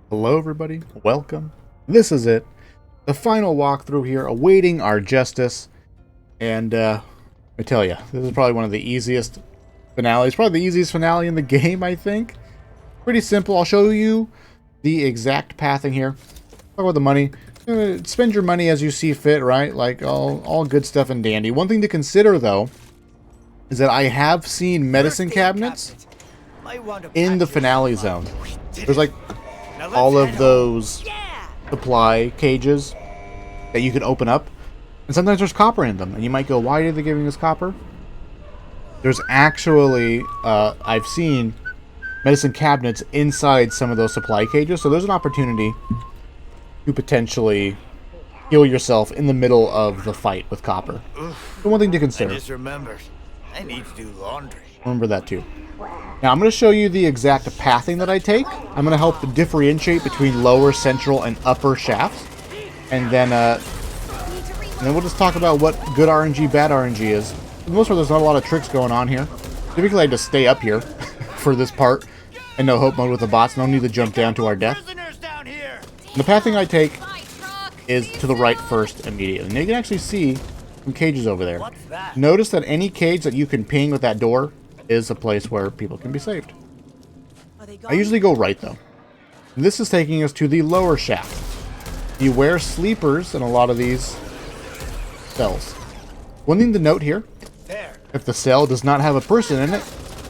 Hello everybody, welcome. This is it. The final walkthrough here, awaiting our justice. And I tell you, this is probably one of the easiest finales. Probably the easiest finale in the game, I think. Pretty simple. I'll show you the exact pathing here. Talk about the money. Spend your money as you see fit, right? Like all good stuff and dandy. One thing to consider though, is that I have seen medicine cabinets in the finale zone. There's like all of those supply cages that you can open up, and sometimes there's copper in them, and you might go, why are they giving us copper? There's actually I've seen medicine cabinets inside some of those supply cages, so there's an opportunity to potentially heal yourself in the middle of the fight with copper. So one thing to consider. I just remembered. I need to do laundry. Remember that too. Now I'm going to show you the exact pathing that I take. I'm going to help to differentiate between lower, central, and upper shafts. And then we'll just talk about what good RNG, bad RNG is. For the most part, there's not a lot of tricks going on here. Typically, I just stay up here for this part. And no hope mode with the bots. No need to jump down to our death. The pathing I take is to the right first immediately. Now you can actually see some cages over there. Notice that any cage that you can ping with that door is a place where people can be saved. I usually go right though. This is taking us to the lower shaft. Beware sleepers in a lot of these cells. One thing to note here, if the cell does not have a person in it,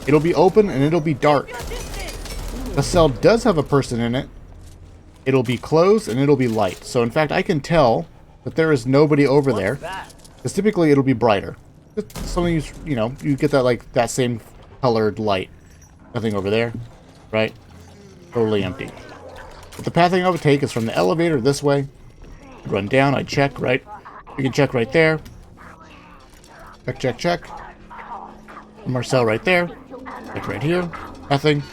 it'll be open and it'll be dark. If the cell does have a person in it, it'll be closed and it'll be light. So in fact, I can tell that there is nobody over there, because typically it'll be brighter. Something you get that like that same colored light. Nothing over there, right? Totally empty. But the pathing I would take is from the elevator this way. Run down, I check, right? You can check right there. Check, check, check. Marcel right there. Check right here. Nothing.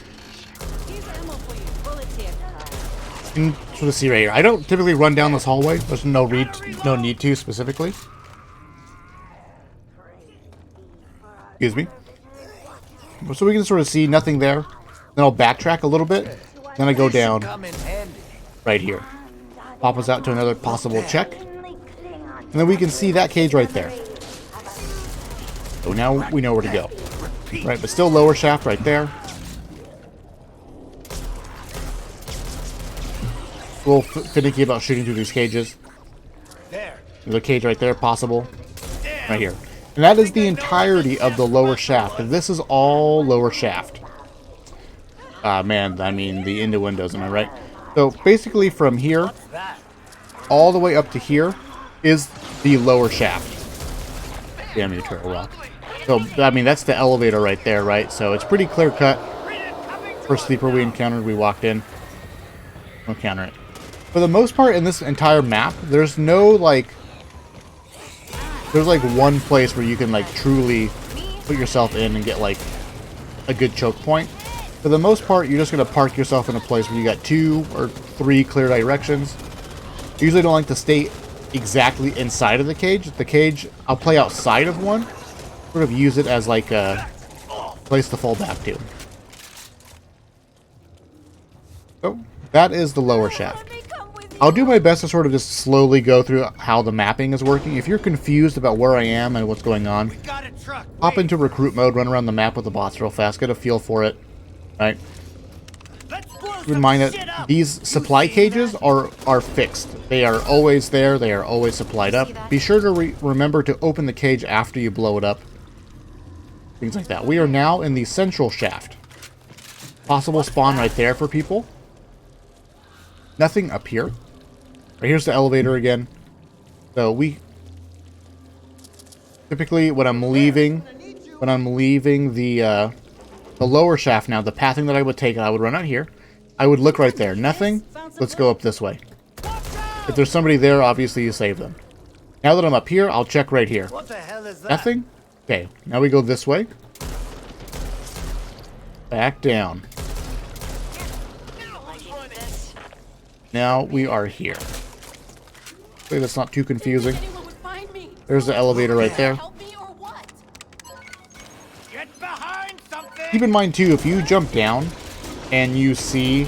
You can sort of see right here. I don't typically run down this hallway. There's no need to specifically. Excuse me. So we can sort of see nothing there. Then I'll backtrack a little bit. Then I go down right here. Pop us out to another possible check. And then we can see that cage right there. So now we know where to go. Right, but still lower shaft right there. A little finicky about shooting through these cages. There's a cage right there, possible. Right here. And that is the entirety of the lower shaft. And this is all lower shaft. Man, I mean the innuendos, am I right? So basically from here, all the way up to here, is the lower shaft. Damn you, turtle rock. So, I mean, that's the elevator right there, right? So it's pretty clear cut. First sleeper we encountered, we walked in. We'll counter it. For the most part in this entire map, there's no like... There's like one place where you can like truly put yourself in and get like a good choke point. For the most part, you're just going to park yourself in a place where you got 2 or 3 clear directions. I usually don't like to stay exactly inside of the cage. The cage, I'll play outside of one. Sort of use it as like a place to fall back to. So, that is the lower shaft. I'll do my best to sort of just slowly go through how the mapping is working. If you're confused about where I am and what's going on, hop into recruit mode, run around the map with the bots real fast, get a feel for it. Right? Keep in mind that these supply cages are fixed. They are always there. They are always supplied up. Be sure to remember to open the cage after you blow it up. Things like that. We are now in the central shaft. Possible spawn right there for people. Nothing up here. Right here's the elevator again. So we typically when I'm leaving the lower shaft now, the pathing that I would take, I would run out here. I would look right there. Nothing. Let's go up this way. If there's somebody there, obviously you save them. Now that I'm up here, I'll check right here. What the hell is that? Nothing? Okay, now we go this way. Back down. Now we are here. Hopefully that's not too confusing. There's the elevator right there. Keep in mind too, if you jump down and you see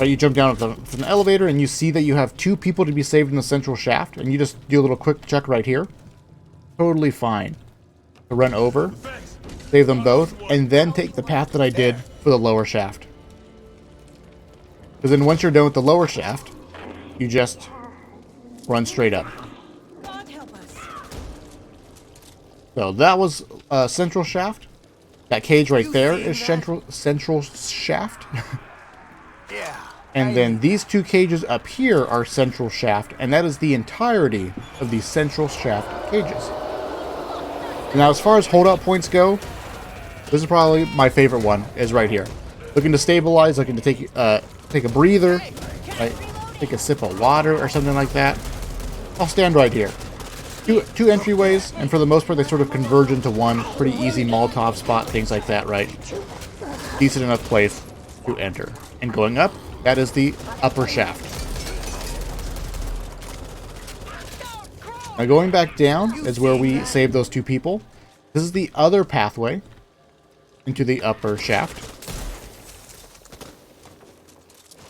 Right, you jump down with an elevator, and you see that you have 2 people to be saved in the central shaft, and you just do a little quick check right here. Totally fine. To run over, save them both, and then take the path that I did for the lower shaft. Because then once you're done with the lower shaft, you just run straight up. So that was central shaft. That cage right there is central shaft. Yeah. And then these 2 cages up here are central shaft, and that is the entirety of the central shaft cages. Now, as far as holdout points go, this is probably my favorite one, is right here. Looking to stabilize, looking to take a breather, right? Take a sip of water or something like that. I'll stand right here. Two entryways, and for the most part, they sort of converge into one. Pretty easy Molotov spot, things like that, right? Decent enough place to enter. And going up, that is the upper shaft. Now going back down is where we save those 2 people. This is the other pathway into the upper shaft.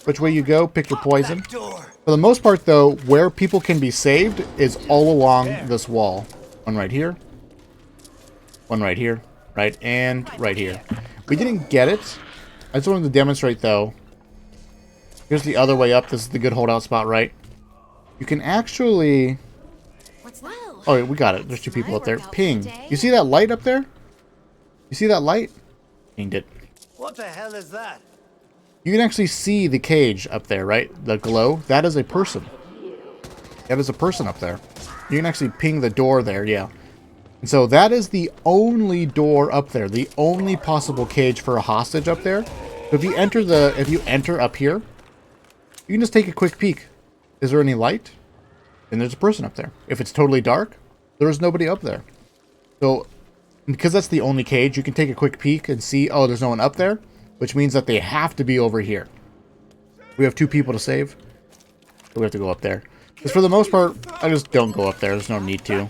Which way you go, pick your poison. For the most part, though, where people can be saved is all along this wall. One right here. One right here. Right, and right here. We didn't get it. I just wanted to demonstrate, though. Here's the other way up. This is the good holdout spot, right? You can actually... Oh, we got it. There's 2 people up there. Ping. You see that light up there? You see that light? Pinged it. What the hell is that? You can actually see the cage up there, right? The glow. That is a person. That is a person up there. You can actually ping the door there, yeah. And so that is the only door up there. The only possible cage for a hostage up there. So if you enter up here, you can just take a quick peek. Is there any light? Then there's a person up there. If it's totally dark, there is nobody up there. So because that's the only cage, you can take a quick peek and see, oh, there's no one up there. Which means that they have to be over here. We have 2 people to save. So we have to go up there. Because for the most part, I just don't go up there. There's no need to.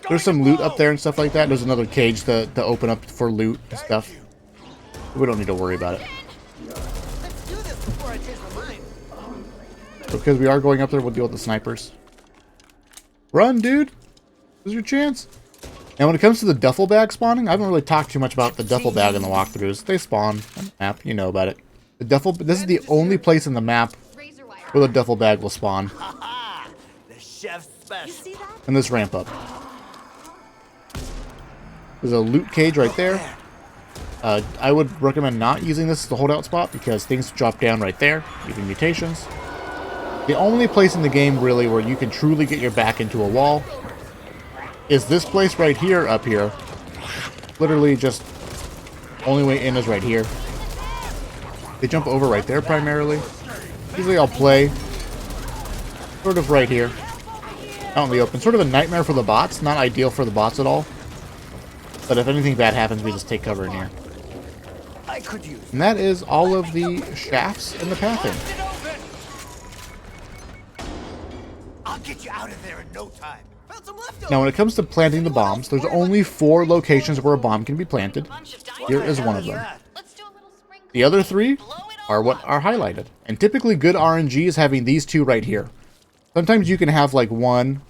There's some loot up there and stuff like that. There's another cage to open up for loot and stuff. We don't need to worry about it. Because we are going up there, we'll deal with the snipers. Run, dude! This is your chance. Now, when it comes to the duffel bag spawning, I haven't really talked too much about the duffel bag in the walkthroughs. They spawn on the map, you know about it. This is the only place in the map where the duffel bag will spawn. The chef's special. And this ramp up. There's a loot cage right there. I would recommend not using this as the holdout spot because things drop down right there, leaving mutations. The only place in the game, really, where you can truly get your back into a wall is this place right here, up here. Literally just, only way in is right here. They jump over right there primarily. Usually I'll play sort of right here, out in the open. Sort of a nightmare for the bots, not ideal for the bots at all. But if anything bad happens, we just take cover in here. And that is all of the shafts and the pathing. I'll get you out of there in no time. Now, when it comes to planting the bombs, there's only 4 locations where a bomb can be planted. Here is one of them. The other 3 are what are highlighted. And typically good RNG is having these 2 right here. Sometimes you can have like 1,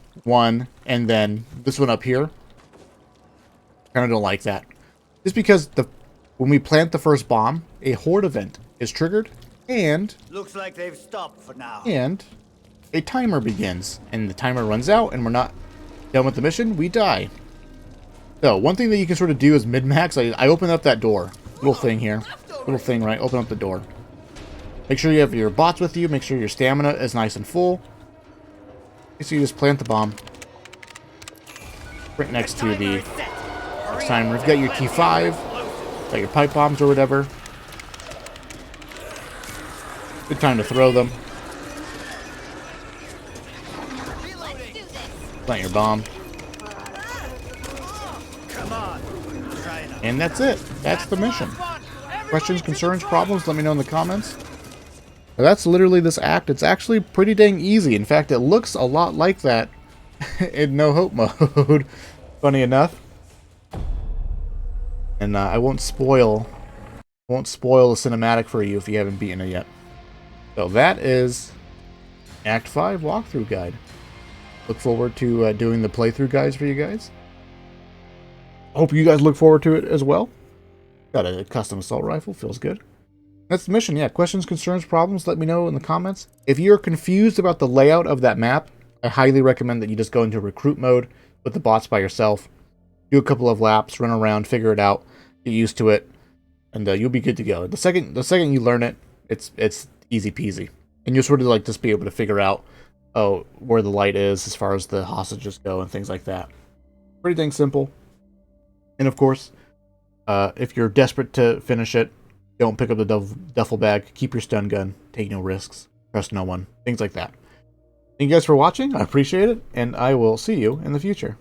and then this one up here. Kind of don't like that. Just because when we plant the first bomb, a horde event is triggered, and looks like they've stopped for now. And a timer begins, and the timer runs out, and we're not done with the mission, we die. So, one thing that you can sort of do is min-max. I open up that door. Little thing here. Little thing, right? Open up the door. Make sure you have your bots with you. Make sure your stamina is nice and full. So you just plant the bomb. Right next to the timer. If you got your T5, got your pipe bombs or whatever. Good time to throw them. Plant your bomb. And that's it. That's the mission. Questions, concerns, problems, let me know in the comments. That's literally this act. It's actually pretty dang easy. In fact, it looks a lot like that in No Hope mode. Funny enough. And I won't spoil the cinematic for you if you haven't beaten it yet. So that is Act 5 walkthrough guide. Look forward to doing the playthrough guides for you guys. Hope you guys look forward to it as well. Got a custom assault rifle, feels good. That's the mission, yeah. Questions, concerns, problems, let me know in the comments. If you're confused about the layout of that map, I highly recommend that you just go into recruit mode with the bots by yourself. Do a couple of laps, run around, figure it out, get used to it, and you'll be good to go. The second you learn it, it's easy peasy. And you'll sort of like just be able to figure out, oh, where the light is as far as the hostages go and things like that. Pretty dang simple. And of course, if you're desperate to finish it, don't pick up the duffel bag. Keep your stun gun. Take no risks. Trust no one. Things like that. Thank you guys for watching. I appreciate it, and I will see you in the future.